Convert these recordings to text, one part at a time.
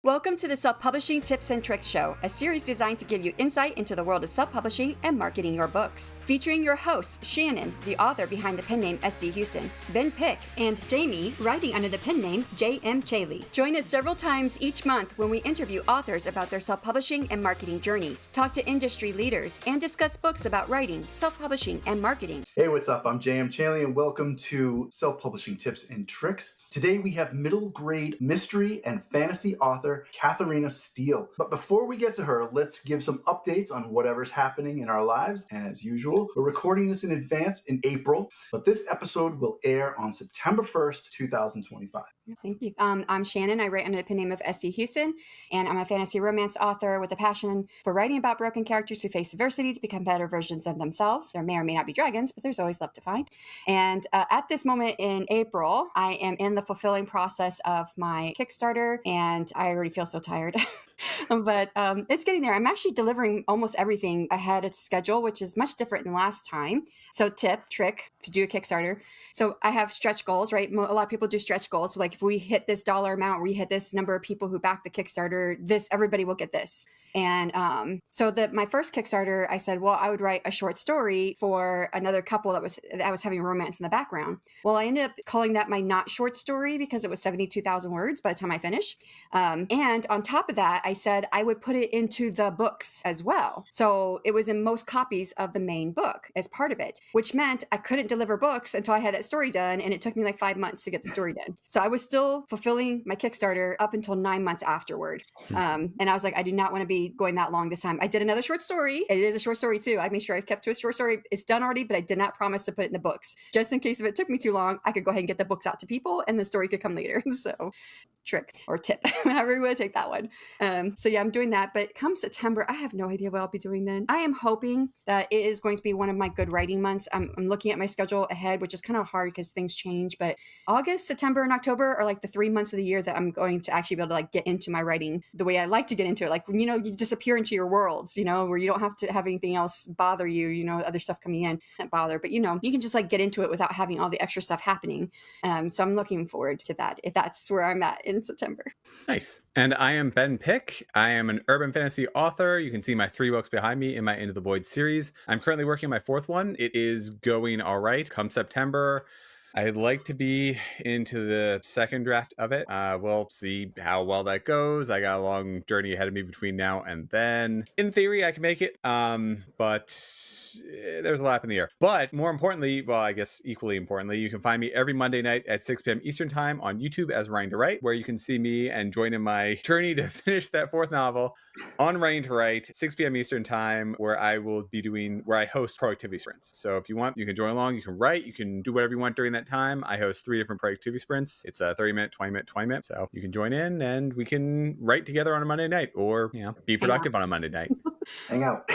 Welcome to the Self-Publishing Tips and Tricks Show, a series designed to give you insight into the world of self-publishing and marketing your books. Featuring your hosts, Shannon, the author behind the pen name S.C. Huston, Ben Pick, and Jamie, writing under the pen name J.M. Chaley. Join us several times each month when we interview authors about their self-publishing and marketing journeys, talk to industry leaders, and discuss books about writing, self-publishing, and marketing. Hey, what's up? I'm J.M. Chaley, and welcome to Self-Publishing Tips and Tricks. Today we have middle grade mystery and fantasy author Catharina Steel. But before we get to her, let's give some updates on whatever's happening in our lives. And as usual, we're recording this in advance in April, but this episode will air on September 1st, 2025. Thank you. I'm Shannon. I write under the pen name of S.C. Huston, and I'm a fantasy romance author with a passion for writing about broken characters who face adversity to become better versions of themselves. There may or may not be dragons, but there's always love to find. And at this moment in April, I am in the fulfilling process of my Kickstarter, and I already feel so tired. But it's getting there. I'm actually delivering almost everything ahead of schedule, which is much different than last time. So trick, to do a Kickstarter. So I have stretch goals, right? A lot of people do stretch goals. So like if we hit this dollar amount, we hit this number of people who back the Kickstarter, everybody will get this. And so my first Kickstarter, I said, well, I would write a short story for another couple that was having romance in the background. Well, I ended up calling that my not short story because it was 72,000 words by the time I finished. And on top of that, I said I would put it into the books as well. So it was in most copies of the main book as part of it, which meant I couldn't deliver books until I had that story done. And it took me like 5 months to get the story done. So I was still fulfilling my Kickstarter up until 9 months afterward. And I was like, I do not want to be going that long this time. I did another short story. It is a short story too. I made sure I kept to a short story. It's done already, but I did not promise to put it in the books. Just in case if it took me too long, I could go ahead and get the books out to people and the story could come later. So trick or tip, however you want to take that one. So yeah, I'm doing that. But come September, I have no idea what I'll be doing then. I am hoping that it is going to be one of my good writing months. I'm looking at my schedule ahead, which is kind of hard because things change. But August, September, and October are like the 3 months of the year that I'm going to actually be able to like get into my writing the way I like to get into it. Like, you disappear into your worlds, where you don't have to have anything else bother you, other stuff coming in, not bother, but you can just like get into it without having all the extra stuff happening. So I'm looking forward to that if that's where I'm at in September. Nice. And I am Ben Pick. I am an urban fantasy author. You can see my 3 books behind me in my Into the Void series. I'm currently working on my 4th one. It is going all right. Come September, I'd like to be into the 2nd draft of it. We'll see how well that goes. I got a long journey ahead of me between now and then. In theory, I can make it, but there's a lot up in the air. But more importantly, well, I guess equally importantly, you can find me every Monday night at 6 p.m. Eastern Time on YouTube as Writing to Write, where you can see me and join in my journey to finish that 4th novel on Writing to Write, 6 p.m. Eastern Time, where I host productivity sprints. So if you want, you can join along, you can write, you can do whatever you want during that time. I host 3 different productivity sprints. It's a 30-minute, 20-minute, 20-minute. So you can join in and we can write together on a Monday night or, be productive on a Monday night. Hang out.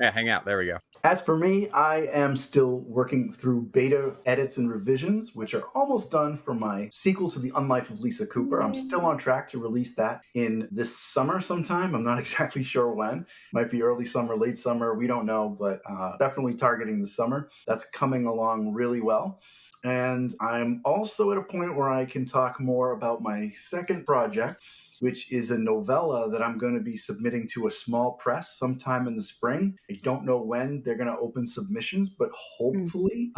Yeah, hang out. There we go. As for me, I am still working through beta edits and revisions, which are almost done for my sequel to The Unlife of Lisa Cooper. I'm still on track to release that in this summer sometime. I'm not exactly sure when. Might be early summer, late summer. We don't know, but definitely targeting the summer. That's coming along really well. And I'm also at a point where I can talk more about my second project, which is a novella that I'm going to be submitting to a small press sometime in the spring. I don't know when they're going to open submissions, but hopefully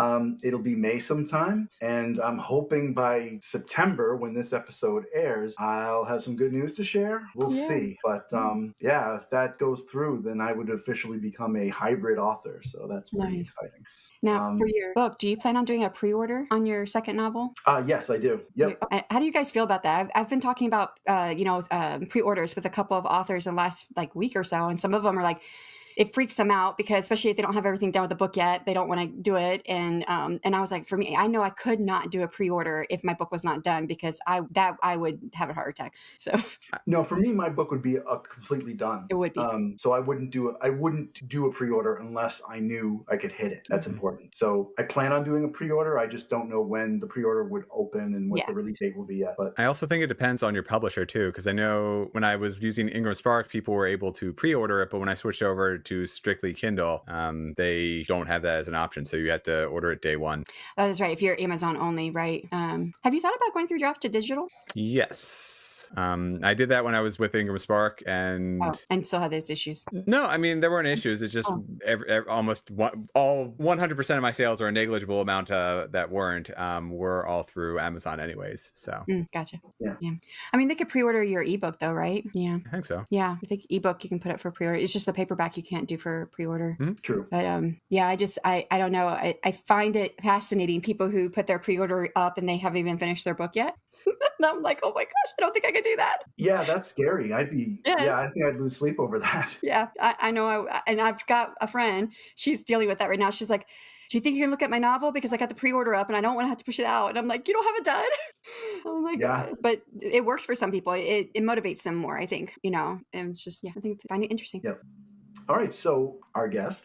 it'll be May sometime. And I'm hoping by September, when this episode airs, I'll have some good news to share. We'll see. But if that goes through, then I would officially become a hybrid author. So that's pretty exciting. Now, for your book, do you plan on doing a pre-order on your second novel? Yes, I do. Yep. How do you guys feel about that? I've been talking about, pre-orders with a couple of authors in the last week or so, and some of them are like, it freaks them out because especially if they don't have everything done with the book yet, they don't want to do it. And I was like, for me, I know I could not do a pre-order if my book was not done because I would have a heart attack. So no, for me, my book would be completely done. It would be. So I wouldn't do a pre-order unless I knew I could hit it. That's important. So I plan on doing a pre-order. I just don't know when the pre-order would open and what the release date will be yet. But I also think it depends on your publisher too, because I know when I was using Ingram Spark, people were able to pre-order it, but when I switched over to strictly Kindle, they don't have that as an option. So you have to order it day one. Oh, that's right. If you're Amazon only, right? Have you thought about going through draft to digital? Yes. I did that when I was with Ingram Spark, and and still have those issues. no, I mean, there weren't issues. It's just almost all 100% of my sales, or a negligible amount that weren't, were all through Amazon anyways. So Gotcha. Yeah. I mean, they could pre-order your ebook though, right? Yeah. I think so. Yeah, I think ebook you can put it for pre-order. It's just the paperback you can't do for pre-order. True. But yeah, I don't know. I find it fascinating, people who put their pre-order up and they haven't even finished their book yet. And I'm like, oh my gosh, I don't think I could do that. Yeah, that's scary. I think I'd lose sleep over that. Yeah, I know. And I've got a friend, she's dealing with that right now. She's like, do you think you can look at my novel? Because I got the pre-order up and I don't want to have to push it out. And I'm like, you don't have it done? Oh my God. But it works for some people. It motivates them more, I think, and it's just, I think I find it interesting. Yep. All right, so our guest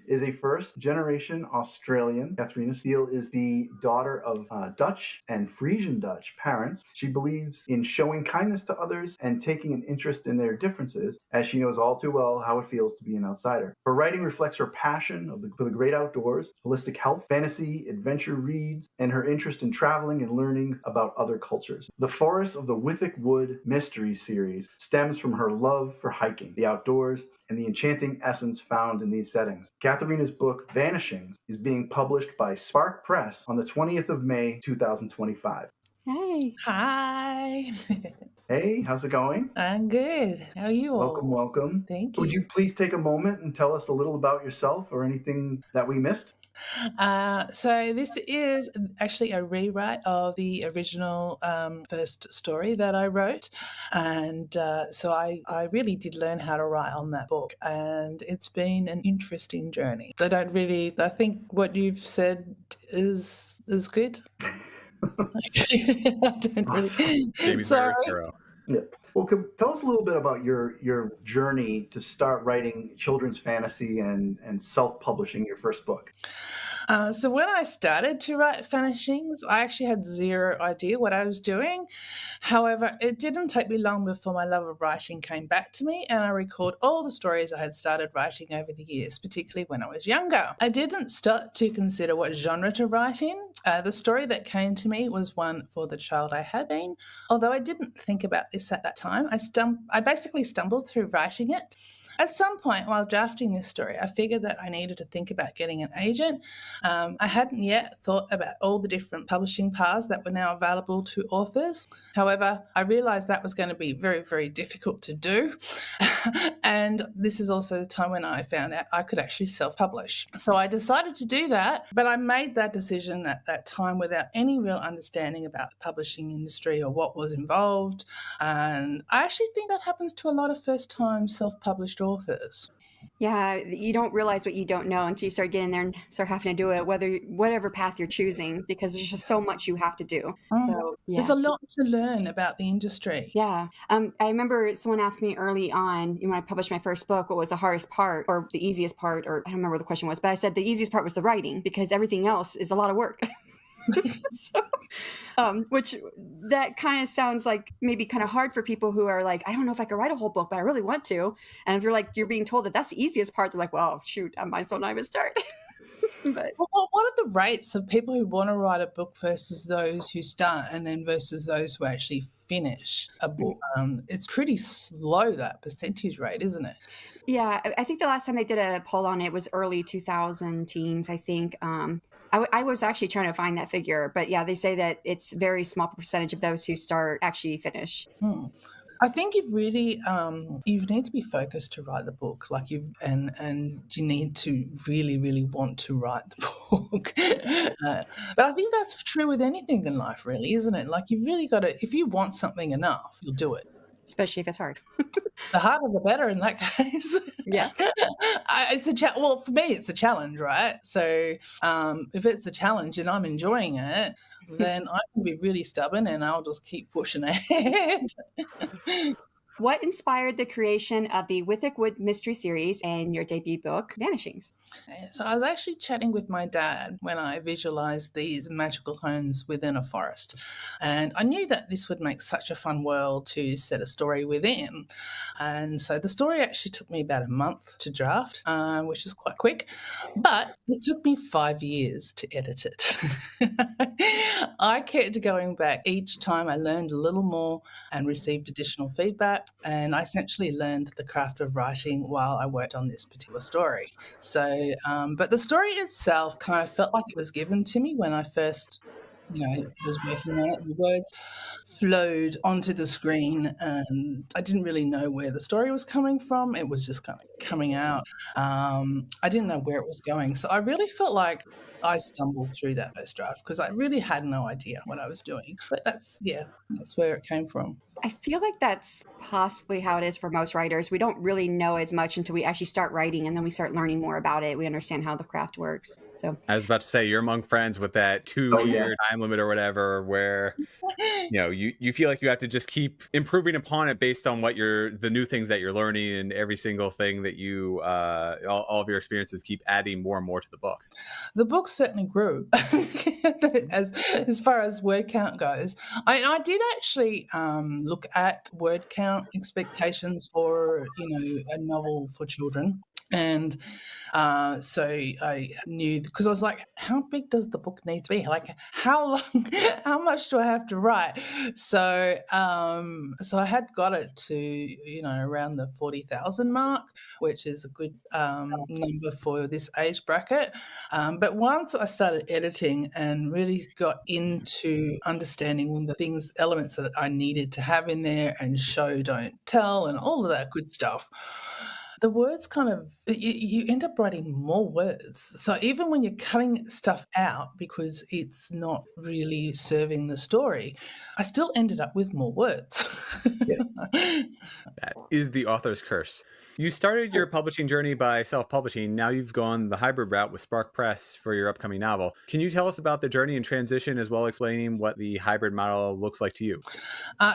is a first-generation Australian. Catharina Steel is the daughter of Dutch and Frisian Dutch parents. She believes in showing kindness to others and taking an interest in their differences, as she knows all too well how it feels to be an outsider. Her writing reflects her passion for the great outdoors, holistic health, fantasy, adventure reads, and her interest in traveling and learning about other cultures. The Forest of the Withick Wood mystery series stems from her love for hiking, the outdoors, and the enchanting essence found in these settings. Catharina's book, Vanishings, is being published by Spark Press on the 20th of May, 2025. Hey. Hi. Hey, how's it going? I'm good. How are you all? Welcome. Thank Would you. you please take a moment and tell us a little about yourself or anything that we missed? So this is actually a rewrite of the original first story that I wrote, and so I really did learn how to write on that book, and it's been an interesting journey. I think what you've said is good. I don't really. Jamie's Sorry. my hero. Yeah. Well, tell us a little bit about your journey to start writing children's fantasy and self-publishing your first book. So when I started to write Vanishings, I actually had zero idea what I was doing. However, it didn't take me long before my love of writing came back to me, and I recalled all the stories I had started writing over the years, particularly when I was younger. I didn't start to consider what genre to write in. The story that came to me was one for the child I had been, although I didn't think about this at that time. I basically stumbled through writing it. At some point while drafting this story, I figured that I needed to think about getting an agent. I hadn't yet thought about all the different publishing paths that were now available to authors. However, I realised that was going to be very, very difficult to do. And this is also the time when I found out I could actually self-publish. So I decided to do that, but I made that decision at that time without any real understanding about the publishing industry or what was involved. And I actually think that happens to a lot of first-time self-published authors. Yeah, you don't realize what you don't know until you start getting there and start having to do it, whatever path you're choosing, because there's just so much you have to do. So yeah. There's a lot to learn about the industry. Yeah. I remember someone asked me early on, when I published my first book, what was the hardest part or the easiest part, or I don't remember what the question was, but I said the easiest part was the writing, because everything else is a lot of work. So, which that kind of sounds like maybe kind of hard for people who are like, I don't know if I could write a whole book, but I really want to. And if you're being told that that's the easiest part, they're like, well, shoot, I might as well not even start. But what are the rates of people who want to write a book versus those who start, and then versus those who actually finish a book? It's pretty slow, that percentage rate, isn't it? Yeah, I think the last time they did a poll on it was early 2000 teens, I think. I was actually trying to find that figure, but yeah, they say that it's very small percentage of those who start actually finish. I think you've really you need to be focused to write the book, and you need to really, really want to write the book. But I think that's true with anything in life, really, isn't it? Like, you've really got to, if you want something enough, you'll do it. Especially if it's hard. The harder, the better in that case. Yeah. Well, for me, it's a challenge, right? So if it's a challenge and I'm enjoying it, then I can be really stubborn and I'll just keep pushing ahead. What inspired the creation of the Withick Wood mystery series and your debut book, Vanishings? So I was actually chatting with my dad when I visualized these magical homes within a forest. And I knew that this would make such a fun world to set a story within. And so the story actually took me about a month to draft, which is quite quick. But it took me 5 years to edit it. I kept going back each time. I learned a little more and received additional feedback. And I essentially learned the craft of writing while I worked on this particular story. So, but the story itself kind of felt like it was given to me when I first, was working on it. The words flowed onto the screen, and I didn't really know where the story was coming from. It was just kind of coming out. I didn't know where it was going, so I really felt like I stumbled through that first draft because I really had no idea what I was doing. But that's where it came from. I feel like that's possibly how it is for most writers. We don't really know as much until we actually start writing, and then we start learning more about it. We understand how the craft works. So I was about to say, you're among friends with that 2-year time limit or whatever, where you feel like you have to just keep improving upon it based on what the new things that you're learning, and every single thing that you all of your experiences keep adding more and more to the book. The book certainly grew as far as word count goes. I did actually look at word count expectations for a novel for children. And so I knew, because I was like, how big does the book need to be? Like, how long, how much do I have to write? So I had got it to, around the 40,000 mark, which is a good number for this age bracket. But once I started editing and really got into understanding the elements that I needed to have in there, and show, don't tell, and all of that good stuff, the words kind of, you end up writing more words. So even when you're cutting stuff out because it's not really serving the story, I still ended up with more words. That is the author's curse. You started your publishing journey by self-publishing. Now you've gone the hybrid route with Spark Press for your upcoming novel. Can you tell us about the journey and transition, as well explaining what the hybrid model looks like to you?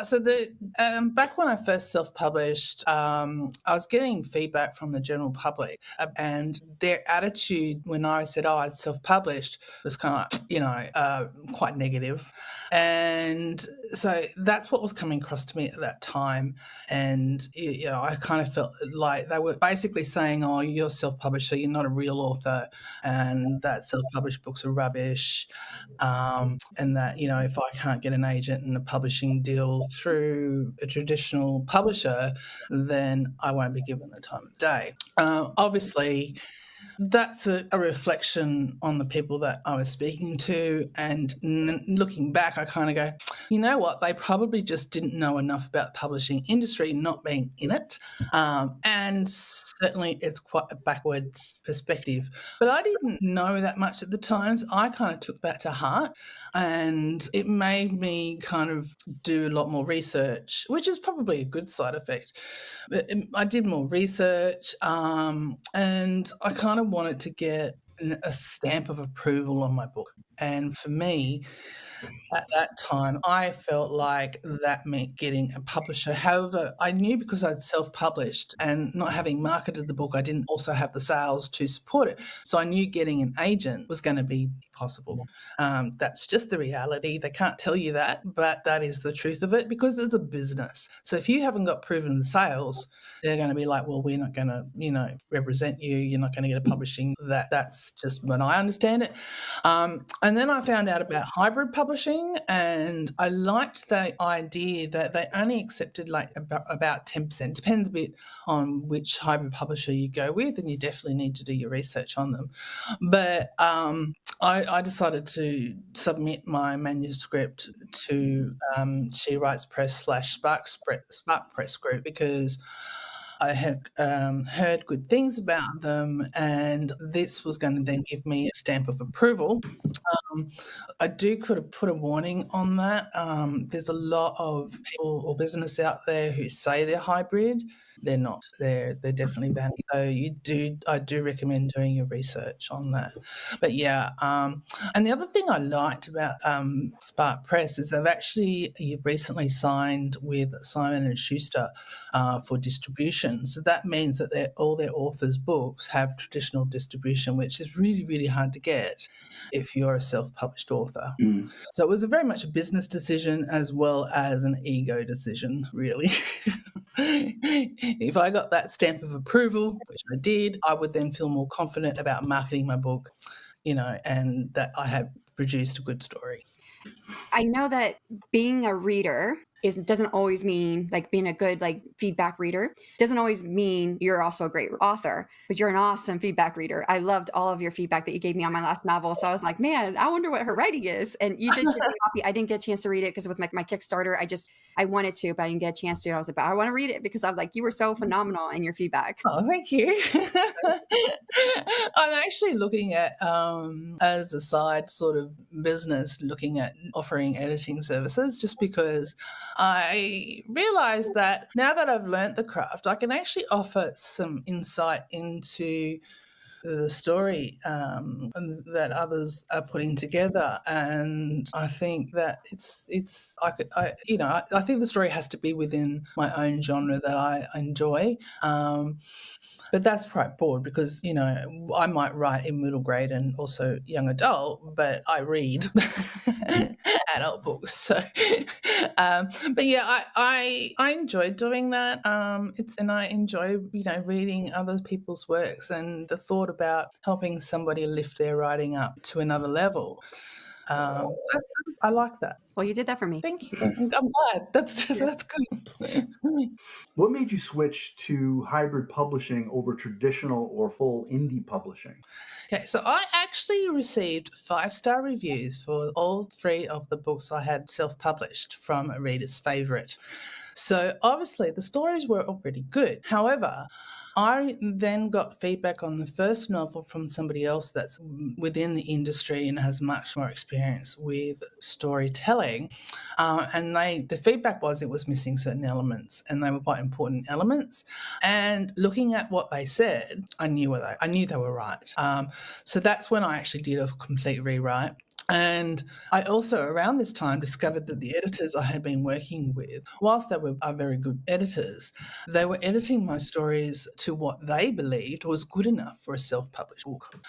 So back when I first self-published, I was getting feedback from the general public, and their attitude when I said, "Oh, I'd self-published," was kind of, quite negative, and so that's what was coming across to me at that time. And I kind of felt like they were basically saying, "Oh, you're self-published, so you're not a real author, and that self-published books are rubbish." And that, if I can't get an agent and a publishing deal through a traditional publisher, then I won't be given the time of day. Obviously, that's a reflection on the people that I was speaking to. And looking back, I kind of go, you know what? They probably just didn't know enough about the publishing industry, not being in it. And certainly it's quite a backwards perspective. But I didn't know that much at the time. So I kind of took that to heart. And it made me kind of do a lot more research, which is probably a good side effect. But I did more research, and I kind of wanted to get a stamp of approval on my book. And for me, at that time, I felt like that meant getting a publisher. However, I knew, because I'd self-published and not having marketed the book, I didn't also have the sales to support it. So I knew getting an agent was going to be possible. That's just the reality. They can't tell you that, but that is the truth of it, because it's a business. So if you haven't got proven sales, they're going to be like, well, we're not going to, represent you. You're not going to get a publishing. That's just when I understand it. And then I found out about hybrid publishing, and I liked the idea that they only accepted like about 10%. Depends a bit on which hybrid publisher you go with, and you definitely need to do your research on them. But I decided to submit my manuscript to She Writes Press / Spark Press Group, because I had heard good things about them, and this was going to then give me a stamp of approval. I could have put a warning on that. There's a lot of people or business out there who say they're hybrid, they're not. They're definitely vanity. So I do recommend doing your research on that. But yeah, and the other thing I liked about Spark Press is you've recently signed with Simon and Schuster for distribution. So that means that all their authors' books have traditional distribution, which is really, really hard to get if you're a self-published author. Mm. So it was very much a business decision as well as an ego decision, really. If I got that stamp of approval, which I did, I would then feel more confident about marketing my book, and that I have produced a good story. I know that being a reader doesn't always mean, like, being a good, like, feedback reader doesn't always mean you're also a great author, but you're an awesome feedback reader. I loved all of your feedback that you gave me on my last novel. So I was like, man, I wonder what her writing is. And you did give me a copy. I didn't get a chance to read it because with my Kickstarter, I wanted to, but I didn't get a chance to. I was like, I want to read it because I'm like, you were so phenomenal in your feedback. Oh, thank you. I'm actually looking at, as a side sort of business, looking at offering editing services, just because I realized that now that I've learnt the craft, I can actually offer some insight into the story that others are putting together, and I think that I think the story has to be within my own genre that I enjoy. But that's quite broad because, I might write in middle grade and also young adult, but I read adult books. So, but yeah, I enjoy doing that. And I enjoy, reading other people's works and the thought about helping somebody lift their writing up to another level. I like that. Well, you did that for me. Thank you. I'm glad. That's good. What made you switch to hybrid publishing over traditional or full indie publishing? Okay, so I actually received 5-star reviews for all 3 of the books I had self-published from a reader's favourite. So obviously the stories were already good. However, I then got feedback on the first novel from somebody else that's within the industry and has much more experience with storytelling. And the feedback was it was missing certain elements, and they were quite important elements. And looking at what they said, I knew they were right. So that's when I actually did a complete rewrite. And I also, around this time, discovered that the editors I had been working with, whilst they are very good editors, they were editing my stories to what they believed was good enough for a self-published book.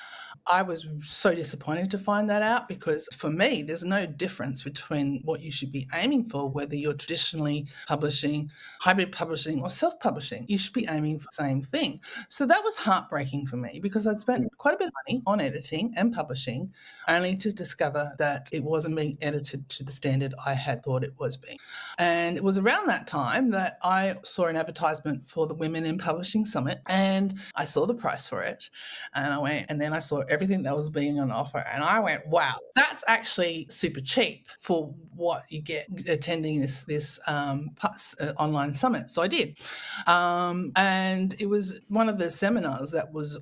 I was so disappointed to find that out because for me, there's no difference between what you should be aiming for, whether you're traditionally publishing, hybrid publishing, or self-publishing. You should be aiming for the same thing. So that was heartbreaking for me because I'd spent quite a bit of money on editing and publishing only to discover that it wasn't being edited to the standard I had thought it was being. And it was around that time that I saw an advertisement for the Women in Publishing Summit, and I saw the price for it, and I went, and then I saw everything that was being on offer, and I went, wow, that's actually super cheap for what you get attending this online summit. So I did, and it was one of the seminars that was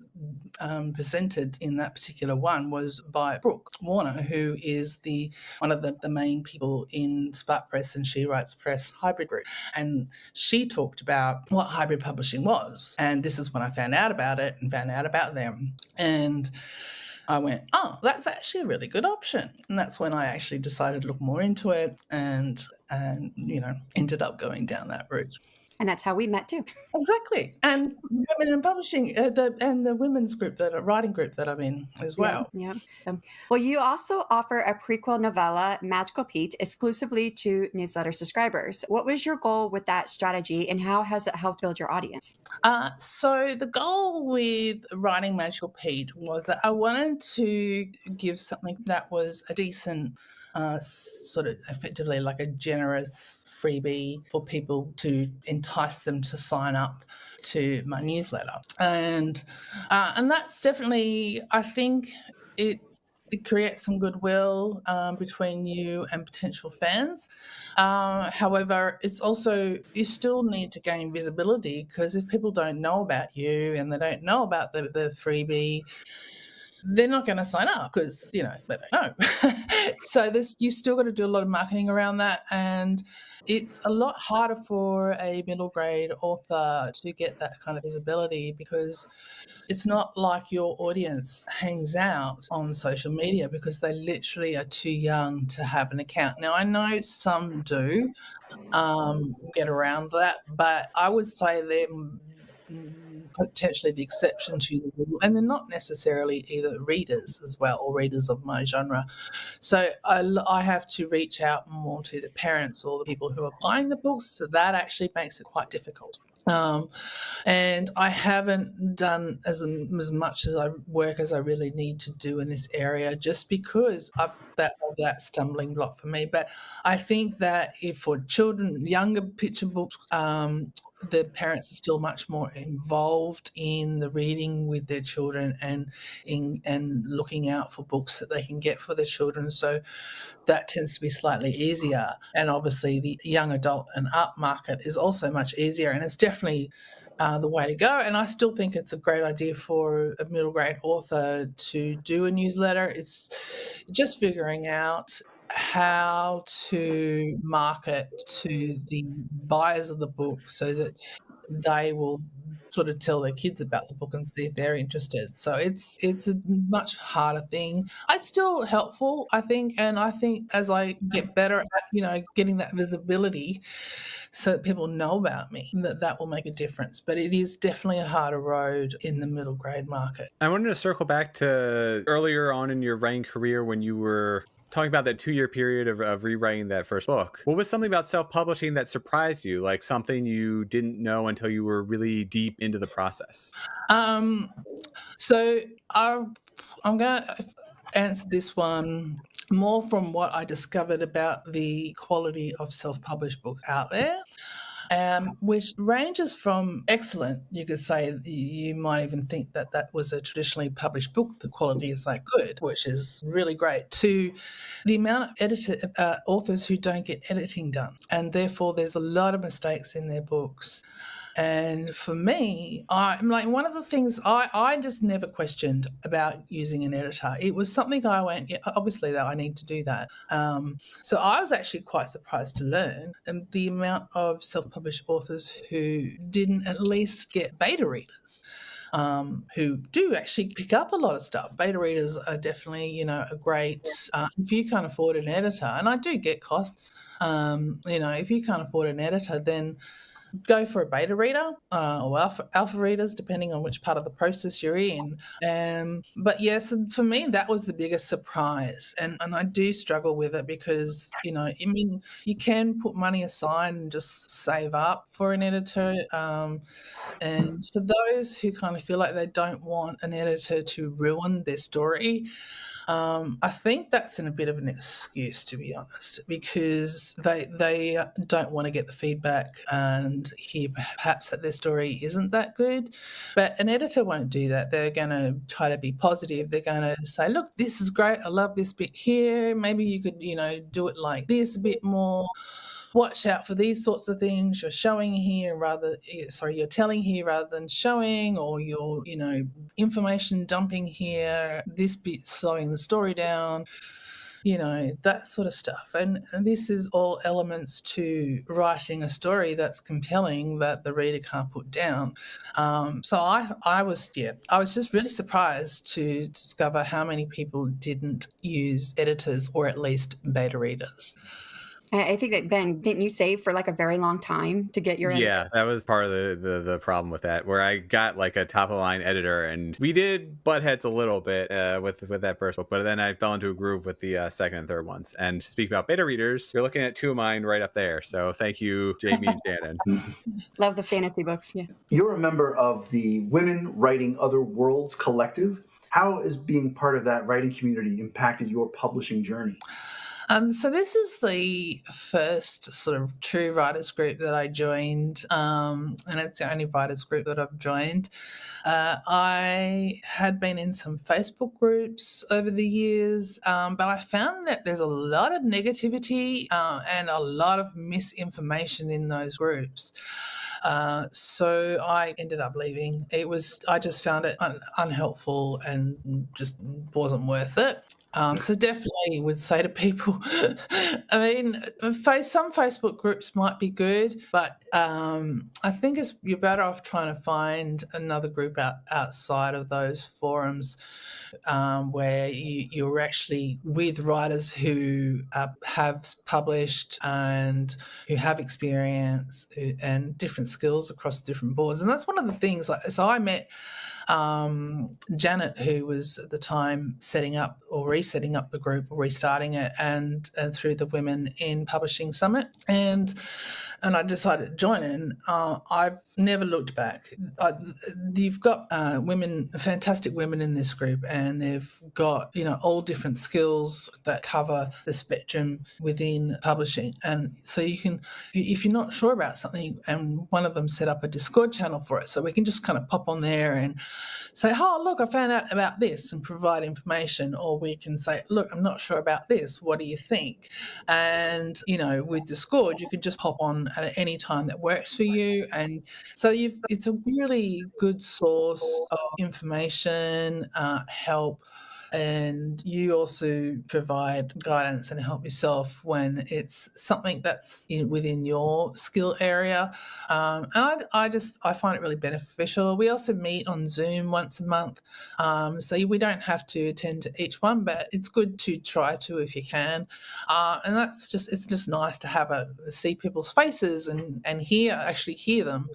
presented in that particular one was by Brooke Warner, who is one of the main people in Spark Press and She Writes Press hybrid group. And she talked about what hybrid publishing was. And this is when I found out about it and found out about them. And I went, oh, that's actually a really good option. And that's when I actually decided to look more into it and ended up going down that route. And that's how we met too. Exactly. And Women in Publishing and the women's group, writing group that I'm in as well. Yeah. Well, you also offer a prequel novella, Magical Pete, exclusively to newsletter subscribers. What was your goal with that strategy and how has it helped build your audience? So the goal with writing Magical Pete was that I wanted to give something that was a decent, sort of effectively like a generous freebie for people to entice them to sign up to my newsletter. And that's definitely, I think it creates some goodwill between you and potential fans. However, it's also, you still need to gain visibility because if people don't know about you and they don't know about the freebie, they're not going to sign up because, they don't know. So you've still got to do a lot of marketing around that. And it's a lot harder for a middle grade author to get that kind of visibility because it's not like your audience hangs out on social media because they literally are too young to have an account. Now, I know some do get around that, but I would say they're potentially the exception to the rule, and they're not necessarily either readers as well or readers of my genre. So I have to reach out more to the parents or the people who are buying the books, so that actually makes it quite difficult. And I haven't done as much as work as I really need to do in this area just because that was that stumbling block for me. But I think that if for children, younger picture books, the parents are still much more involved in the reading with their children and looking out for books that they can get for their children. So that tends to be slightly easier. And obviously the young adult and up market is also much easier, and it's definitely the way to go. And I still think it's a great idea for a middle grade author to do a newsletter. It's just figuring out how to market to the buyers of the book so that they will sort of tell their kids about the book and see if they're interested. So it's a much harder thing. It's still helpful, I think, and I think as I get better at getting that visibility so that people know about me, that will make a difference. But it is definitely a harder road in the middle grade market. I wanted to circle back to earlier on in your writing career when you were talking about that 2-year period of rewriting that first book. What was something about self-publishing that surprised you, like something you didn't know until you were really deep into the process? So I'm going to answer this one more from what I discovered about the quality of self-published books out there. Which ranges from excellent, you could say, you might even think that was a traditionally published book, the quality is that good, which is really great, to the amount of authors who don't get editing done. And therefore, there's a lot of mistakes in their books. And for me, I'm like, one of the things I just never questioned about using an editor. It was something I went, yeah, obviously that I need to do that. So I was actually quite surprised to learn the amount of self-published authors who didn't at least get beta readers. Who do actually pick up a lot of stuff. Beta readers are definitely, a great, if you can't afford an editor, and I do get costs, if you can't afford an editor, then go for a beta reader or alpha readers, depending on which part of the process you're in. But yes, for me, that was the biggest surprise. And I do struggle with it because, you can put money aside and just save up for an editor. And for those who kind of feel like they don't want an editor to ruin their story, I think that's a bit of an excuse, to be honest, because they don't want to get the feedback and hear perhaps that their story isn't that good. But an editor won't do that. They're going to try to be positive. They're going to say, look, this is great. I love this bit here. Maybe you could, do it like this a bit more. Watch out for these sorts of things. You're telling here rather than showing, or you're, information dumping here, this bit slowing the story down, that sort of stuff. And this is all elements to writing a story that's compelling that the reader can't put down. So I was just really surprised to discover how many people didn't use editors or at least beta readers. I think that, Ben, didn't you save for like a very long time to get your editor? Yeah, that was part of the problem with that, where I got like a top of the line editor, and we did butt heads a little bit with that first book, but then I fell into a groove with the second and third ones. And speak about beta readers, you're looking at two of mine right up there. So thank you, Jamie and Shannon. Love the fantasy books. Yeah. You're a member of the Women Writing Other Worlds collective. How has being part of that writing community impacted your publishing journey? So this is the first sort of true writers group that I joined, and it's the only writers group that I've joined. I had been in some Facebook groups over the years, but I found that there's a lot of negativity and a lot of misinformation in those groups. So I ended up leaving. I just found it unhelpful and just wasn't worth it. So definitely would say to people, I mean, some Facebook groups might be good, but I think you're better off trying to find another group outside of those forums where you're actually with writers who have published and who have experience and different skills across different boards. And that's one of the things. So I met Janet, who was at the time setting up or resetting up the group or restarting it, and through the Women in Publishing Summit, and I decided to join in. I've never looked back. You've got fantastic women in this group, and they've got all different skills that cover the spectrum within publishing. And so you can, if you're not sure about something, and one of them set up a Discord channel for it, so we can just kind of pop on there and say, "Oh, look, I found out about this," and provide information, or we can say, "Look, I'm not sure about this. What do you think?" And with Discord, you can just pop on at any time that works for you, and so it's a really good source of information, help, and you also provide guidance and help yourself when it's something that's within your skill area. And I find it really beneficial. We also meet on Zoom once a month, so we don't have to attend to each one, but it's good to try to if you can. And it's just nice to see people's faces and actually hear them,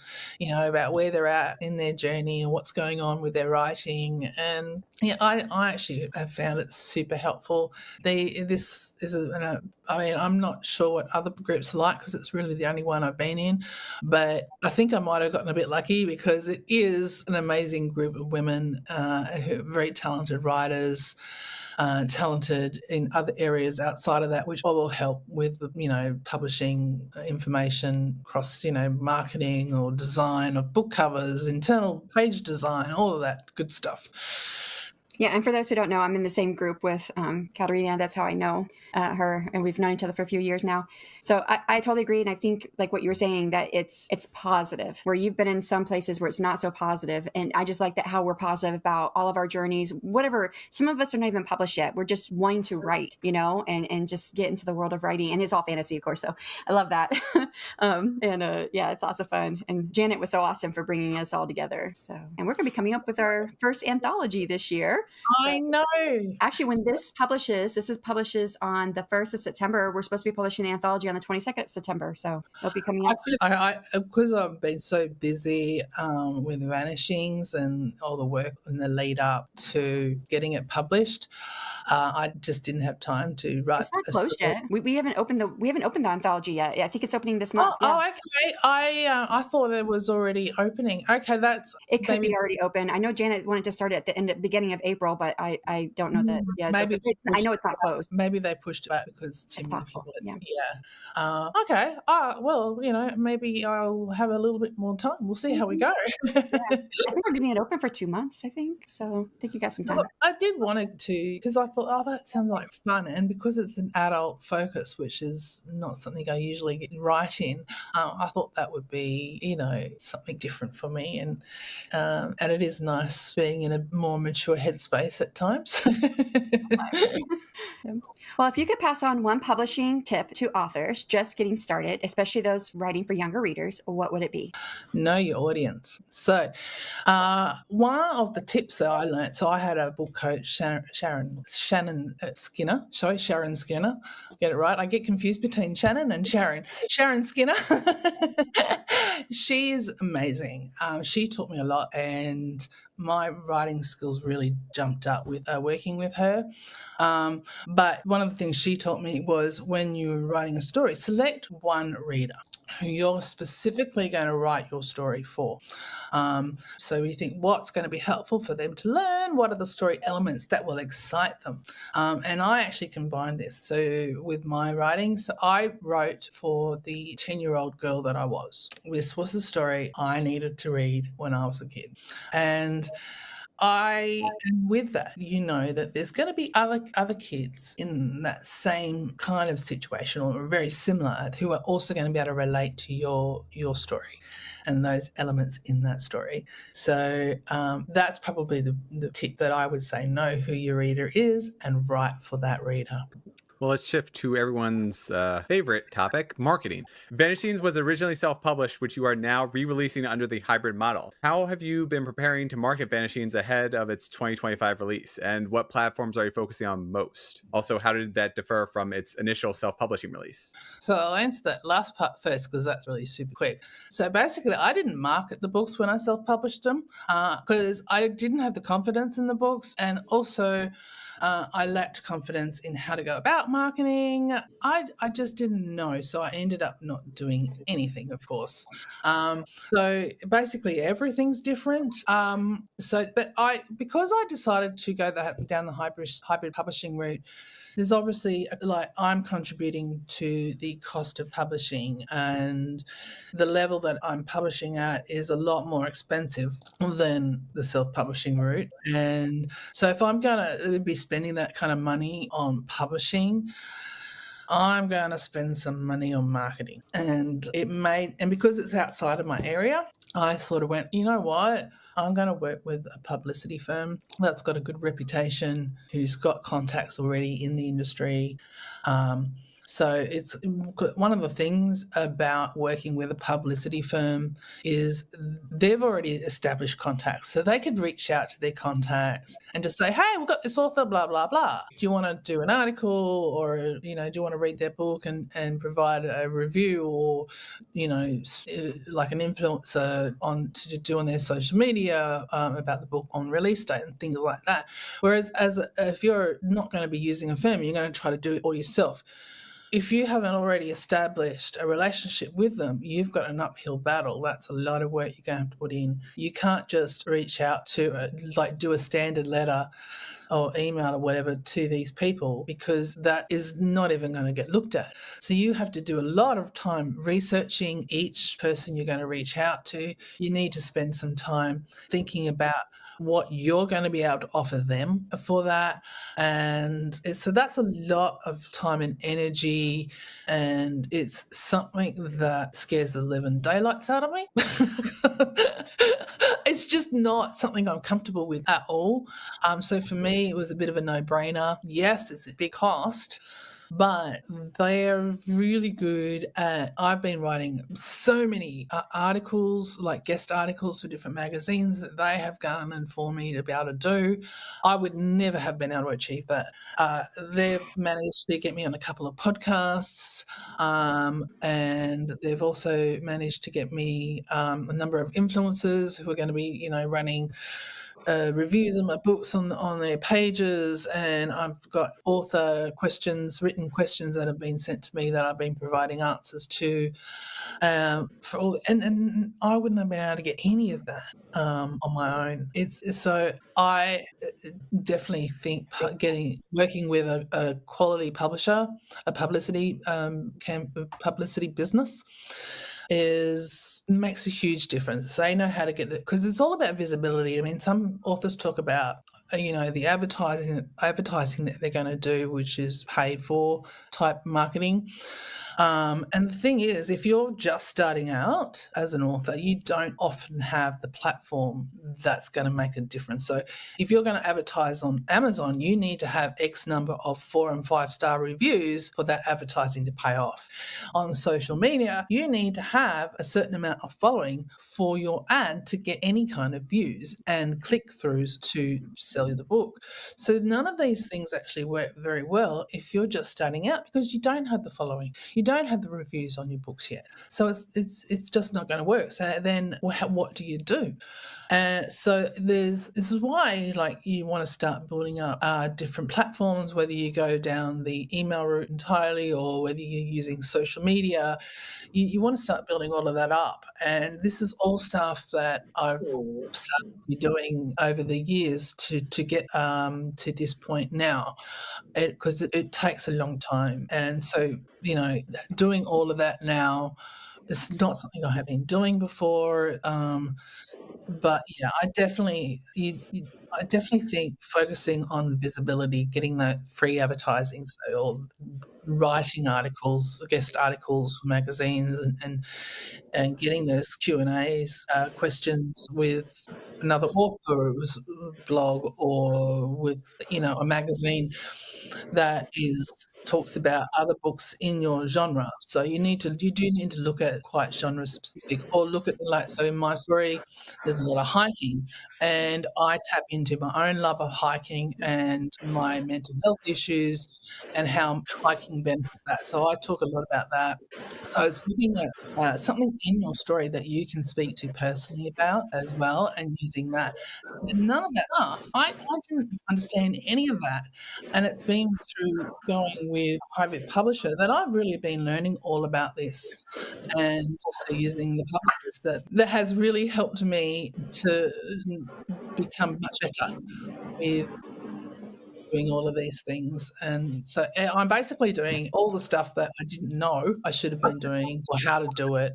about where they're at in their journey and what's going on with their writing. And I actually have found it super helpful. I'm not sure what other groups are like because it's really the only one I've been in, but I think I might have gotten a bit lucky because it is an amazing group of women who are very talented writers, talented in other areas outside of that, which will help with publishing information across marketing or design of book covers, internal page design, all of that good stuff. Yeah, and for those who don't know, I'm in the same group with Catharina. That's how I know her, and we've known each other for a few years now. So I totally agree, and I think, like what you were saying, that it's positive, where you've been in some places where it's not so positive, and I just like that how we're positive about all of our journeys, whatever. Some of us are not even published yet. We're just wanting to write, and just get into the world of writing, and it's all fantasy, of course, so I love that. Yeah, it's lots of fun, and Janet was so awesome for bringing us all together. So, and we're going to be coming up with our first anthology this year. I know. Actually, when this publishes on the 1st of September. We're supposed to be publishing the anthology on the 22nd of September. So it'll be coming out soon. Because I've been so busy with Vanishings and all the work in the lead up to getting it published, I just didn't have time to write. It's not closed yet. We haven't opened the anthology yet. I think it's opening this month. Oh, okay. I thought it was already opening. Okay, it could be already open. I know Janet wanted to start it at the beginning of April, but I don't know that. Yeah, maybe I know it's not closed. Maybe they pushed it back because too many possible. people. Yeah. Okay. Well, maybe I'll have a little bit more time. We'll see how we go. Yeah. I think we're getting it open for 2 months. I think so. I think you got some time. I did want it to because I thought, that sounds like fun, and because it's an adult focus, which is not something I usually get right in, I thought that would be, something different for me, and it is nice being in a more mature headspace at times. Well, if you could pass on one publishing tip to authors just getting started, especially those writing for younger readers, what would it be? Know your audience. So one of the tips that I learned, so I had a book coach, Sharon Skinner. Sorry, Sharon Skinner. Get it right. I get confused between Shannon and Sharon. Sharon Skinner. She is amazing. She taught me a lot, and my writing skills really jumped up with working with her. But one of the things she taught me was when you're writing a story, select one reader who you're specifically going to write your story for. So you think, what's going to be helpful for them to learn? What are the story elements that will excite them? And I actually combined this. So with my writing, so I wrote for the 10-year-old girl that I was. This was the story I needed to read when I was a kid. And And with that, you know that there's going to be other kids in that same kind of situation or very similar who are also going to be able to relate to your story and those elements in that story. So that's probably the tip that I would say: know who your reader is and write for that reader. Well, let's shift to everyone's favorite topic, marketing. Vanishings was originally self-published, which you are now re-releasing under the hybrid model. How have you been preparing to market Vanishings ahead of its 2025 release, and what platforms are you focusing on most? Also, how did that differ from its initial self-publishing release? So I'll answer that last part first because that's really super quick. So basically, I didn't market the books when I self-published them because I didn't have the confidence in the books, and also I lacked confidence in how to go about marketing. I just didn't know, so I ended up not doing anything, of course. So basically, everything's different. Because I decided to go down the hybrid publishing route, there's obviously like I'm contributing to the cost of publishing, and the level that I'm publishing at is a lot more expensive than the self-publishing route. And so if I'm going to be spending that kind of money on publishing, I'm going to spend some money on marketing. And because it's outside of my area, I sort of went, you know what? I'm going to work with a publicity firm that's got a good reputation, who's got contacts already in the industry. So it's one of the things about working with a publicity firm is they've already established contacts. So they could reach out to their contacts and just say, hey, we've got this author, blah, blah, blah. Do you want to do an article, or, do you want to read their book and provide a review, or, like an influencer to do on their social media about the book on release date and things like that. Whereas if you're not going to be using a firm, you're going to try to do it all yourself. If you haven't already established a relationship with them, you've got an uphill battle. That's a lot of work you're going to have to put in. You can't just reach out to, do a standard letter or email or whatever to these people, because that is not even going to get looked at. So you have to do a lot of time researching each person you're going to reach out to. You need to spend some time thinking about what you're going to be able to offer them for that. And so that's a lot of time and energy, and it's something that scares the living daylights out of me. It's just not something I'm comfortable with at all. So for me, it was a bit of a no-brainer. Yes, it's a big cost, but they're really good at, I've been writing so many articles, like guest articles for different magazines that they have garnered for me to be able to do. I would never have been able to achieve that. They've managed to get me on a couple of podcasts, and they've also managed to get me a number of influencers who are going to be, running reviews of my books on their pages, and I've got written questions that have been sent to me that I've been providing answers to. For all, and I wouldn't have been able to get any of that on my own. So I definitely think working with a quality publisher, a publicity business, makes a huge difference. They know how to get because it's all about visibility. I mean, some authors talk about the advertising that they're going to do, which is paid for type marketing. And the thing is, if you're just starting out as an author, you don't often have the platform that's going to make a difference. So if you're going to advertise on Amazon, you need to have X number of 4 and 5-star reviews for that advertising to pay off. On social media, you need to have a certain amount of following for your ad to get any kind of views and click-throughs to sell you the book. So none of these things actually work very well if you're just starting out, because you don't have the following. You don't have the reviews on your books yet. So it's just not going to work. So then what do you do? So this is why you want to start building up different platforms, whether you go down the email route entirely or whether you're using social media. You want to start building all of that up. And this is all stuff that I've started doing over the years to get to this point now, because it takes a long time. And so, doing all of that now is not something I have been doing before. But yeah, I definitely think focusing on visibility, getting that free advertising, so or writing articles, guest articles for magazines, and getting those Q&As, questions with another author's blog or with, a magazine that talks about other books in your genre. So you do need to look at quite genre specific, or look at so in my story, there's a lot of hiking, and I tap into my own love of hiking and my mental health issues and how hiking benefits that. So I talk a lot about that. So it's looking at something in your story that you can speak to personally about as well, and using that. So none of that stuff. I didn't understand any of that. And it's been through going with a private publisher that I've really been learning all about this, and also using the publicist that has really helped me to become much better with doing all of these things. And so I'm basically doing all the stuff that I didn't know I should have been doing, or how to do it,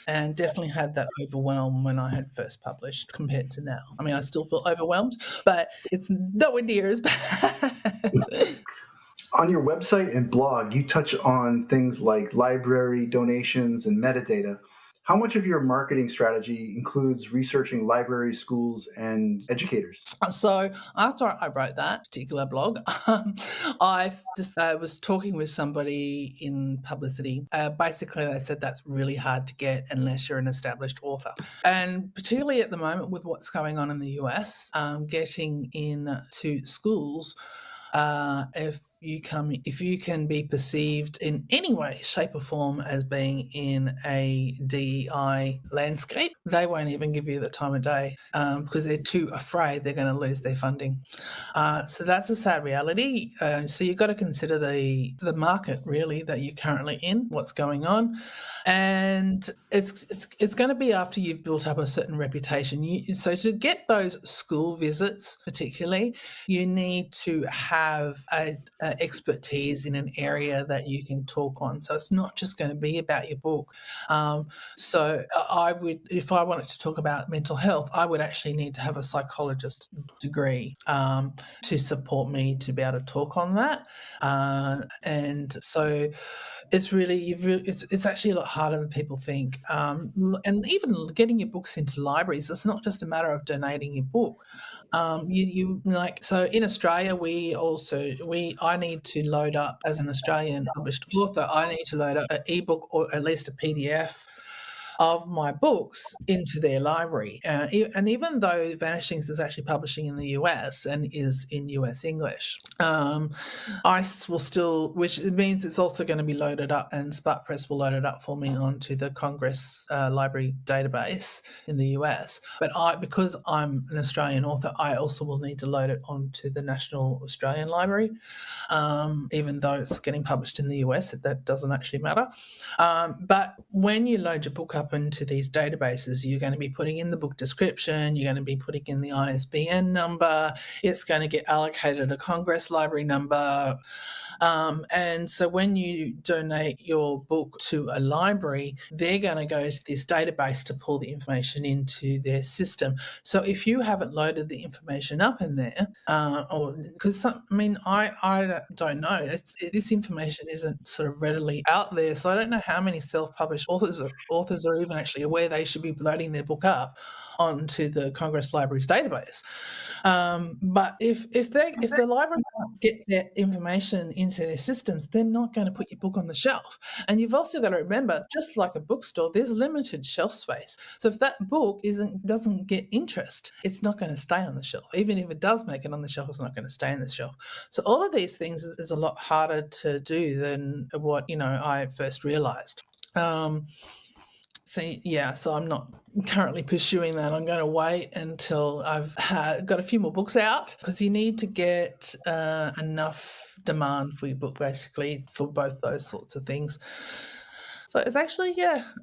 and definitely had that overwhelm when I had first published compared to now. I mean, I still feel overwhelmed, but it's nowhere near as bad. On your website and blog, you touch on things like library donations and metadata. How much of your marketing strategy includes researching libraries, schools, and educators? So after I wrote that particular blog, I just was talking with somebody in publicity. Basically, they said that's really hard to get unless you're an established author, and particularly at the moment with what's going on in the US, getting into schools. If you can be perceived in any way, shape, or form as being in a DEI landscape, they won't even give you the time of day because they're too afraid they're going to lose their funding. So that's a sad reality. So you've got to consider the market really that you're currently in, what's going on, and it's going to be after you've built up a certain reputation. So to get those school visits, particularly, you need to have a expertise in an area that you can talk on. So it's not just going to be about your book. So I would, if I wanted to talk about mental health, I would actually need to have a psychologist degree to support me to be able to talk on that. And so it's really, it's actually a lot harder than people think. And even getting your books into libraries, it's not just a matter of donating your book. You like, so in Australia, I need to load up, as an Australian published author, I need to load up an ebook or at least a PDF of my books into their library. And even though Vanishings is actually publishing in the US and is in US English, I will still, which means it's also going to be loaded up, and Spark Press will load it up for me onto the Congress library database in the US. But because I'm an Australian author, I also will need to load it onto the National Australian Library. Even though it's getting published in the US, that doesn't actually matter. But when you load your book up into these databases, you're going to be putting in the book description, you're going to be putting in the ISBN number, it's going to get allocated a Congress library number. And so when you donate your book to a library, they're going to go to this database to pull the information into their system. So if you haven't loaded the information up in there, or because I don't know, this information isn't sort of readily out there. So I don't know how many self-published authors are even actually aware they should be loading their book up onto the Congress Library's database. But if the library can't get their information into their systems, they're not going to put your book on the shelf. And you've also got to remember, just like a bookstore, there's limited shelf space. So if that book doesn't get interest, it's not going to stay on the shelf. Even if it does make it on the shelf, it's not going to stay on the shelf. So all of these things is a lot harder to do than what I first realized. So I'm not currently pursuing that. I'm going to wait until I've got a few more books out, because you need to get enough demand for your book, basically, for both those sorts of things. So it's actually,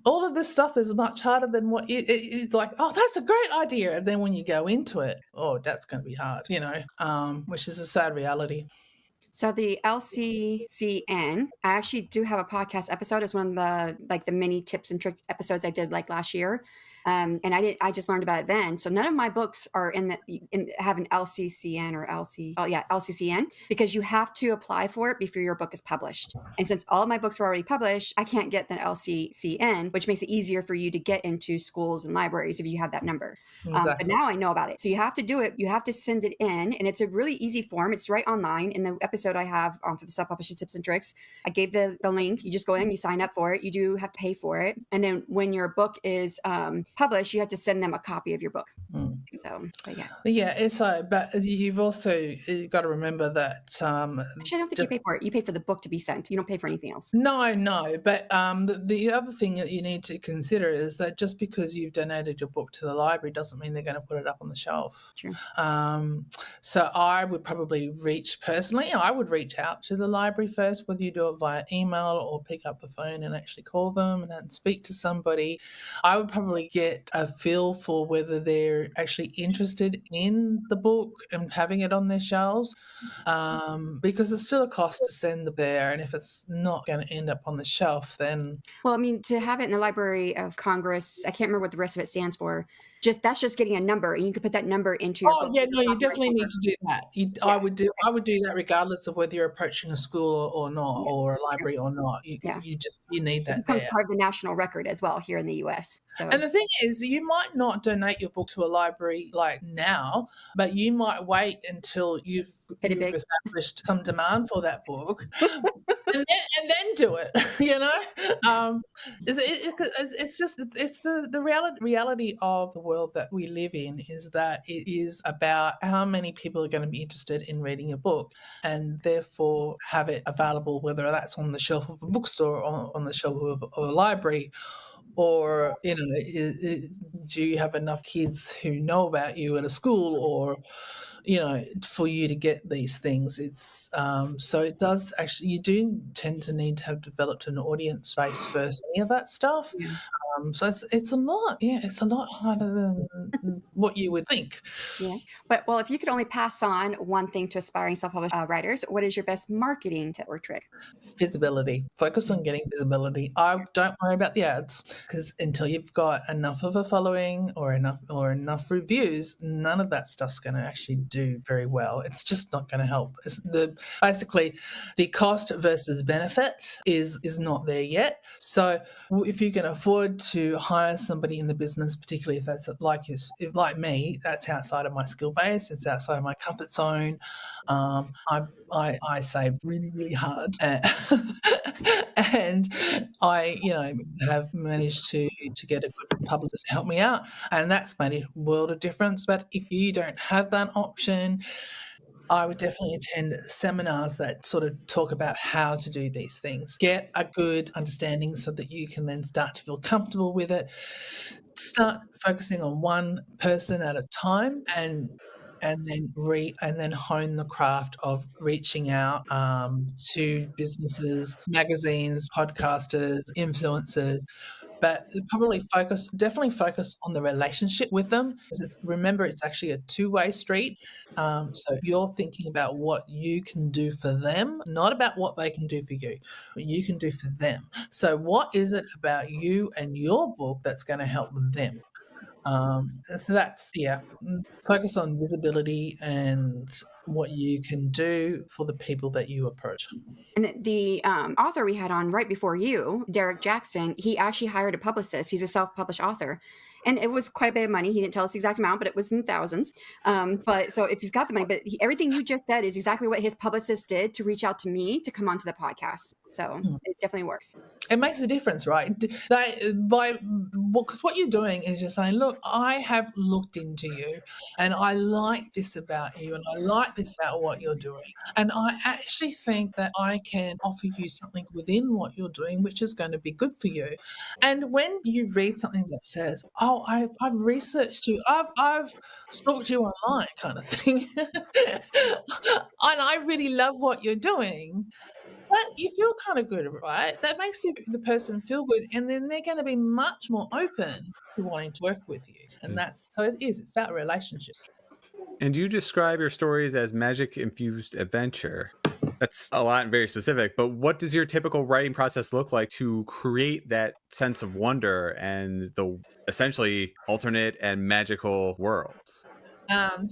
all of this stuff is much harder than what it's like, oh, that's a great idea. And then when you go into it, oh, that's going to be hard, which is a sad reality. So the LCCN, I actually do have a podcast episode. It's one of the mini tips and trick episodes I did last year. And I just learned about it then. So none of my books are have an LCCN or LCCN, because you have to apply for it before your book is published. And since all of my books were already published, I can't get the LCCN, which makes it easier for you to get into schools and libraries if you have that number. But Exactly. now I know about it. So you have to do it. You have to send it in, and it's a really easy form. It's right online. In the episode I have for the self-publishing tips and tricks, I gave the link. You just go in, you sign up for it. You do have to pay for it. And then when your book is published, you have to send them a copy of your book. So, but yeah. Yeah, it's but you've got to remember that. Actually, I don't think you pay for it. You pay for the book to be sent. You don't pay for anything else. No, but the other thing that you need to consider is that just because you've donated your book to the library doesn't mean they're going to put it up on the shelf. True. So I would probably reach out to the library first, whether you do it via email or pick up the phone and actually call them and then speak to somebody. I would probably get a feel for whether they're actually interested in the book and having it on their shelves, because it's still a cost to send it there, and if it's not going to end up on the shelf, then well, I mean, to have it in the Library of Congress, I can't remember what the rest of it stands for. That's just getting a number, and you could put that number into your book. Yeah, no, you definitely need to do that. I would do that regardless of whether you're approaching a school or not, or a library or not. You need that it becomes there. part of the national record as well here in the US. So, and the thing is, you might not donate your book to a library like now, but you might wait until you've established some demand for that book, and then do it. It's the reality of the world that we live in is that it is about how many people are going to be interested in reading your book, and therefore have it available, whether that's on the shelf of a bookstore or on the shelf of a library. Or, do you have enough kids who know about you at a school, or, for you to get these things? It's so it does actually, you do tend to need to have developed an audience base first, any of that stuff. Yeah. So it's a lot. Yeah, it's a lot harder than what you would think. Yeah. But, well, if you could only pass on one thing to aspiring self-published writers, what is your best marketing tip or trick? Visibility. Focus on getting visibility. I don't worry about the ads, because until you've got enough of a following or enough reviews, none of that stuff's going to actually do very well. It's just not going to help. Basically, the cost versus benefit is not there yet. So if you can afford to hire somebody in the business, particularly if that's like me, that's outside of my skill base, it's outside of my comfort zone. I save really, really hard, and I have managed to get a good publicist to help me out, and that's made a world of difference. But if you don't have that option, I would definitely attend seminars that sort of talk about how to do these things. Get a good understanding so that you can then start to feel comfortable with it. Start focusing on one person at a time, and then hone the craft of reaching out to businesses, magazines, podcasters, influencers. But definitely focus on the relationship with them. Remember, it's actually a two-way street. So you're thinking about what you can do for them, not about what they can do for you, what you can do for them. So what is it about you and your book that's going to help them? So that's, focus on visibility and what you can do for the people that you approach. And the author we had on right before you, Derek Jackson, he actually hired a publicist. He's a self-published author. And it was quite a bit of money. He didn't tell us the exact amount, but it was in thousands. But so if you've got the money, but everything you just said is exactly what his publicist did to reach out to me to come onto the podcast. So it definitely works. It makes a difference, right? Because what you're doing is you're saying, look, I have looked into you, and I like this about you, and I like this about what you're doing. And I actually think that I can offer you something within what you're doing, which is going to be good for you. And when you read something that says, oh, I've researched you, I've stalked you online kind of thing, and I really love what you're doing, but you feel kind of good, right? That makes the person feel good, and then they're going to be much more open to wanting to work with you. And it's about relationships. And you describe your stories as magic-infused adventure. That's a lot and very specific, but what does your typical writing process look like to create that sense of wonder and the essentially alternate and magical worlds? I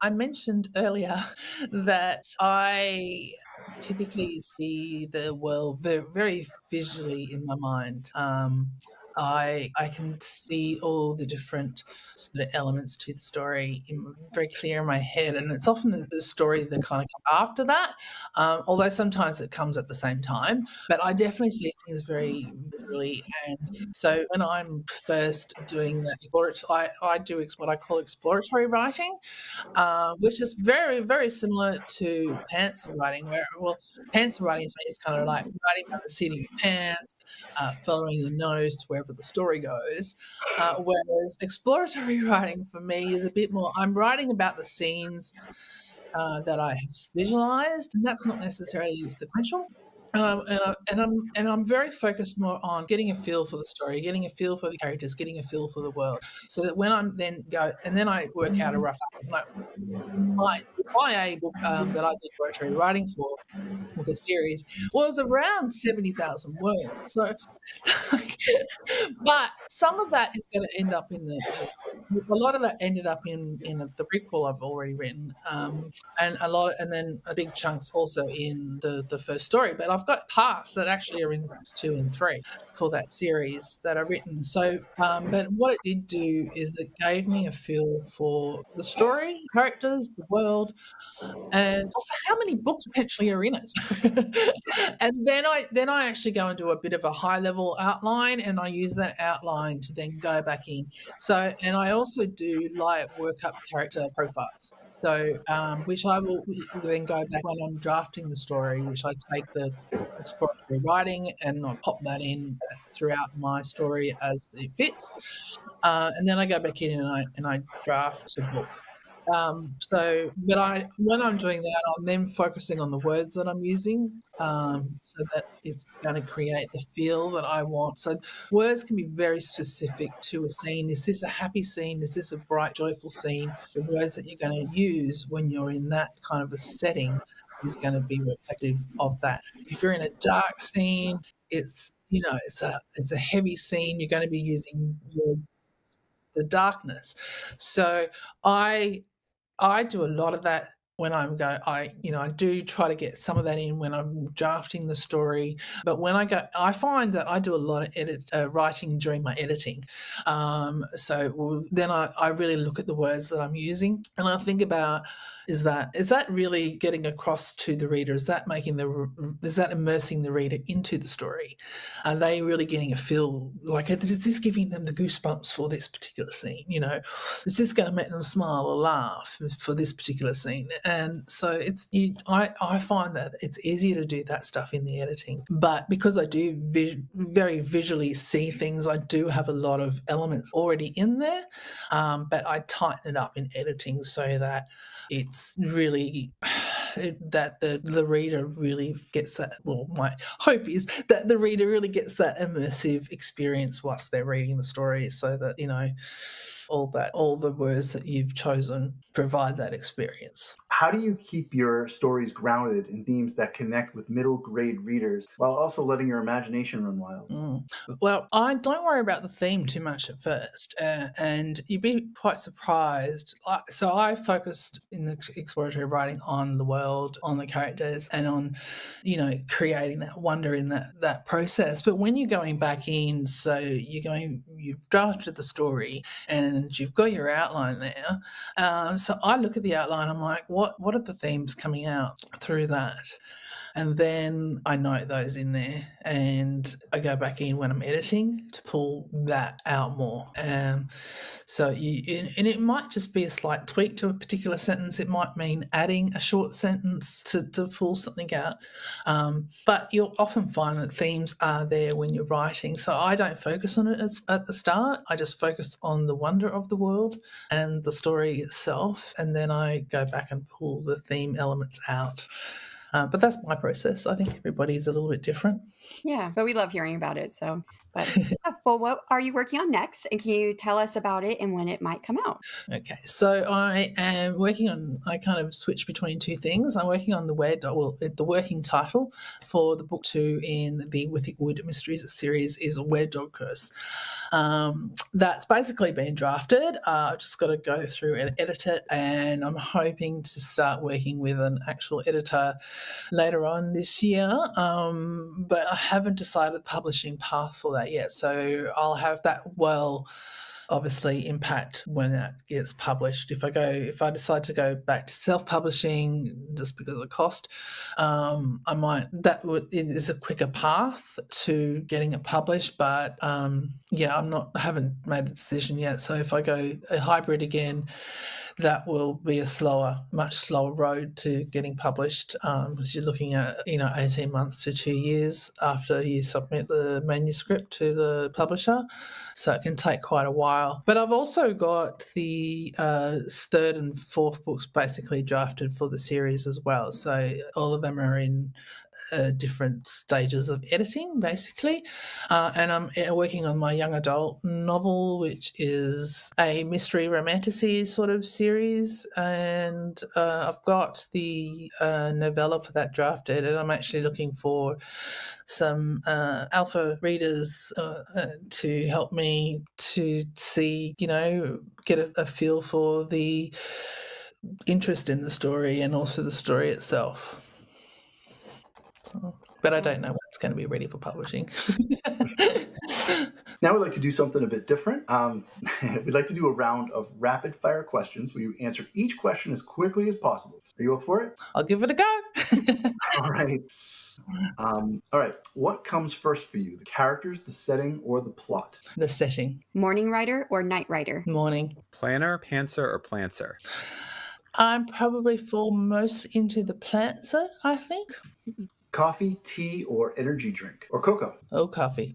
mentioned earlier that I typically see the world very visually in my mind. I can see all the different sort of elements to the story very clear in my head, and it's often the story that kind of comes after that. Although sometimes it comes at the same time, but I definitely see things very visually. And so when I'm first doing that, I do what I call exploratory writing, which is very, very similar to pantser writing, where, well, pantser writing to me is kind of like writing by the seat of your pants, following the nose to wherever the story goes. Whereas exploratory writing for me is a bit more, I'm writing about the scenes that I have visualized, and that's not necessarily sequential. And I'm very focused more on getting a feel for the story, getting a feel for the characters, getting a feel for the world, so that when I'm then go and then I work out a rough like my YA book that I did poetry writing for the series was around 70,000 words. So, but some of that is going to end up in a lot of that ended up in the prequel I've already written, and then a big chunks also in the first story. But I've got parts that actually are in books 2 and 3 for that series that are written. So, but what it did do is it gave me a feel for the story, characters, the world, and also how many books potentially are in it. And then I actually go into a bit of a high level outline, and I use that outline to then go back in. So, and I also do like work up character profiles. So, which I will then go back when I'm drafting the story, which I take the exploratory writing and I pop that in throughout my story as it fits. And then I go back in and I draft a book. But when I'm doing that, I'm then focusing on the words that I'm using, so that it's going to create the feel that I want. So words can be very specific to a scene. Is this a happy scene? Is this a bright, joyful scene? The words that you're going to use when you're in that kind of a setting is going to be reflective of that. If you're in a dark scene, it's a heavy scene. You're going to be using words, the darkness. So I I do a lot of that when I'm go. I do try to get some of that in when I'm drafting the story. But when I find that I do a lot of writing during my editing. Then I really look at the words that I'm using, and I think about, is that really getting across to the reader? Is that immersing the reader into the story? Are they really getting a feel, like, is this giving them the goosebumps for this particular scene? Is this going to make them smile or laugh for this particular scene? And so I find that it's easier to do that stuff in the editing. But because I do very visually see things, I do have a lot of elements already in there, but I tighten it up in editing so that it's really that the reader really gets that. Well, my hope is that the reader really gets that immersive experience whilst they're reading the story, so that all the words that you've chosen provide that experience. How do you keep your stories grounded in themes that connect with middle grade readers while also letting your imagination run wild? Well, I don't worry about the theme too much at first, and you'd be quite surprised. So I focused in the exploratory writing on the world, on the characters, and on, creating that wonder in that process. But when you're going back in, so you've drafted the story and you've got your outline there. So I look at the outline, I'm like, what are the themes coming out through that? And then I note those in there, and I go back in when I'm editing to pull that out more. And it might just be a slight tweak to a particular sentence. It might mean adding a short sentence to pull something out. But you'll often find that themes are there when you're writing. So I don't focus on it at the start. I just focus on the wonder of the world and the story itself. And then I go back and pull the theme elements out. But that's my process. I think everybody's a little bit different. Yeah, but we love hearing about it. So, but well, what are you working on next? And can you tell us about it and when it might come out? Okay, so I am working on, I kind of switch between two things. I'm working on the the working title for the book 2 in the Withick Wood Mysteries series is A Were Dog Curse. That's basically been drafted. I've just got to go through and edit it, and I'm hoping to start working with an actual editor later on this year. But I haven't decided the publishing path for that yet, so I'll have that obviously impact when that gets published. If I decide to go back to self-publishing just because of the cost, it is a quicker path to getting it published. But I haven't made a decision yet. So if I go a hybrid again, that will be a much slower road to getting published, because you're looking at 18 months to 2 years after you submit the manuscript to the publisher, so it can take quite a while. But I've also got the third and fourth books basically drafted for the series as well, so all of them are in different stages of editing, basically. And I'm working on my young adult novel, which is a mystery romantasy sort of series. And I've got the novella for that drafted, and I'm actually looking for some alpha readers to help me to see, get a feel for the interest in the story and also the story itself. But I don't know when it's going to be ready for publishing. Now we'd like to do something a bit different. We'd like to do a round of rapid fire questions where you answer each question as quickly as possible. Are you up for it? I'll give it a go. All right. All right. What comes first for you, the characters, the setting, or the plot? The setting. Morning writer or night writer? Morning. Planner, pantser, or planter? I'm probably fall most into the planter, I think. Coffee, tea, or energy drink? Or cocoa? Oh, coffee.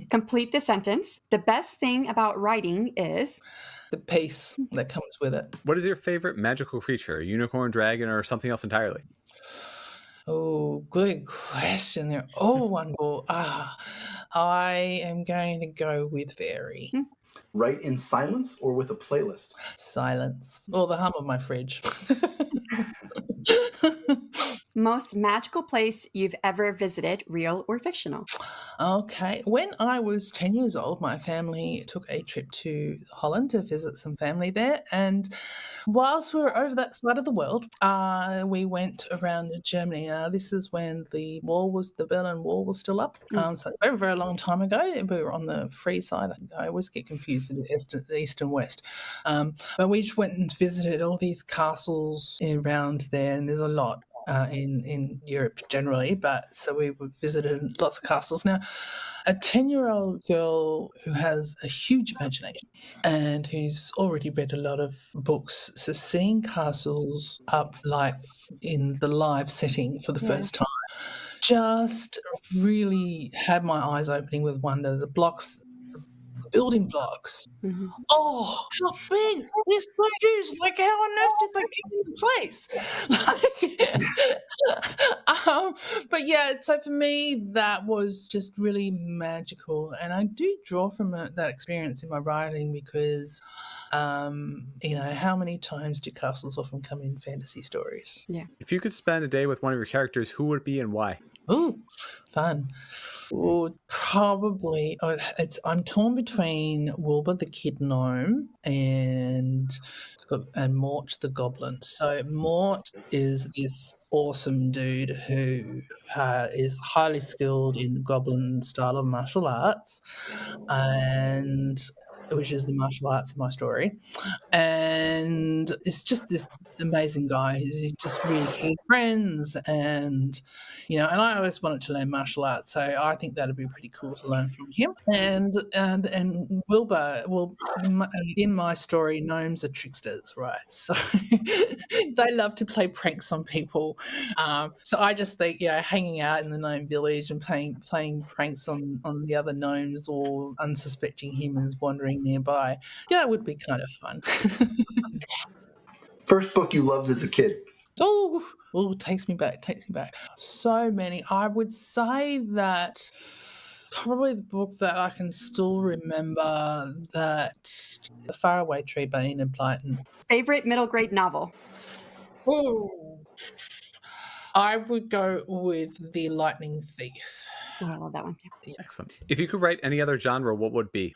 Complete the sentence. The best thing about writing is the peace that comes with it. What is your favorite magical creature? A unicorn, dragon, or something else entirely? Oh, good question. They're all wonderful. I am going to go with fairy. Write in silence or with a playlist? Silence. Or the hum of my fridge. most magical place you've ever visited, real or fictional? Okay. When I was 10 years old, my family took a trip to Holland to visit some family there. And whilst we were over that side of the world, we went around Germany. This is when the Berlin Wall was still up. So it's a very, very long time ago. We were on the free side. I always get confused in east and west. But we just went and visited all these castles around there, and there's a lot. In Europe generally, but so we visited lots of castles. Now, a 10-year-old girl who has a huge imagination and who's already read a lot of books, so seeing castles up like in the live setting for the first time just really had my eyes opening with wonder. The building blocks. Mm-hmm. Oh, how big! They're so huge. Like, how on earth did they get into place? But yeah, so for me, that was just really magical, and I do draw from that experience in my writing because, how many times do castles often come in fantasy stories? Yeah. If you could spend a day with one of your characters, who would it be and why? Ooh, fun. Probably, I'm torn between Wilbur the Kid Gnome and Mort the Goblin. So Mort is this awesome dude who is highly skilled in Goblin style of martial arts, and which is the martial arts in my story. And it's just this amazing guy who just really keen friends, and and I always wanted to learn martial arts, so I think that'd be pretty cool to learn from him. And Wilbur, in my story, gnomes are tricksters, right? So they love to play pranks on people. So I just think, hanging out in the gnome village and playing pranks on the other gnomes or unsuspecting humans wandering nearby, it would be kind of fun. First book you loved as a kid? Oh, takes me back. So many. I would say that probably the book that I can still remember, that The Faraway Tree by Enid Blyton. Favorite middle grade novel? Oh, I would go with The Lightning Thief. Oh, I love that one. Excellent. If you could write any other genre, what would it be?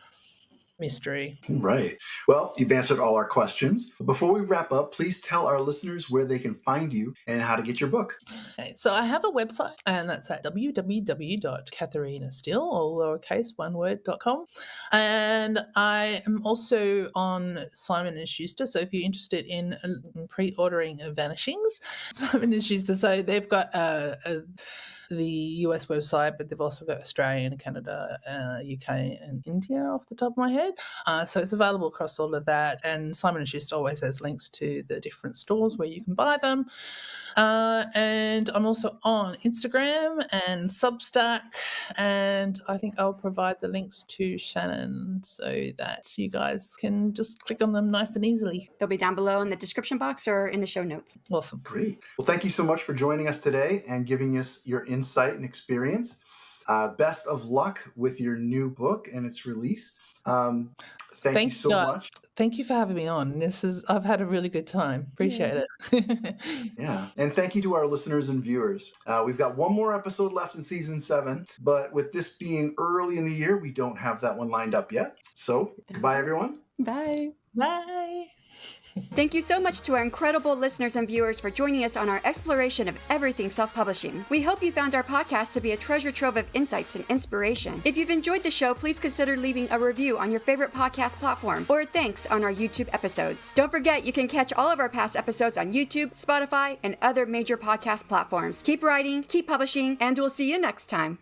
Mystery. Right. Well, you've answered all our questions. Before we wrap up, please tell our listeners where they can find you and how to get your book. Okay, so I have a website, and that's at www.catharinasteel, all lowercase, one word.com. And I am also on Simon & Schuster. So if you're interested in pre-ordering Vanishings, Simon & Schuster, so they've got the US website, but they've also got Australia and Canada, UK and India off the top of my head. So it's available across all of that. And Simon & Schuster always has links to the different stores where you can buy them. And I'm also on Instagram and Substack, and I think I'll provide the links to Shannon so that you guys can just click on them nice and easily. They'll be down below in the description box or in the show notes. Awesome. Great. Well, thank you so much for joining us today and giving us your insight and experience. Best of luck with your new book and its release. Thank you so much. Thank you for having me on. I've had a really good time. Appreciate it. Yeah. And thank you to our listeners and viewers. We've got one more episode left in season 7, but with this being early in the year, we don't have that one lined up yet. So goodbye, everyone. Bye. Bye. Thank you so much to our incredible listeners and viewers for joining us on our exploration of everything self-publishing. We hope you found our podcast to be a treasure trove of insights and inspiration. If you've enjoyed the show, please consider leaving a review on your favorite podcast platform or thanks on our YouTube episodes. Don't forget, you can catch all of our past episodes on YouTube, Spotify, and other major podcast platforms. Keep writing, keep publishing, and we'll see you next time.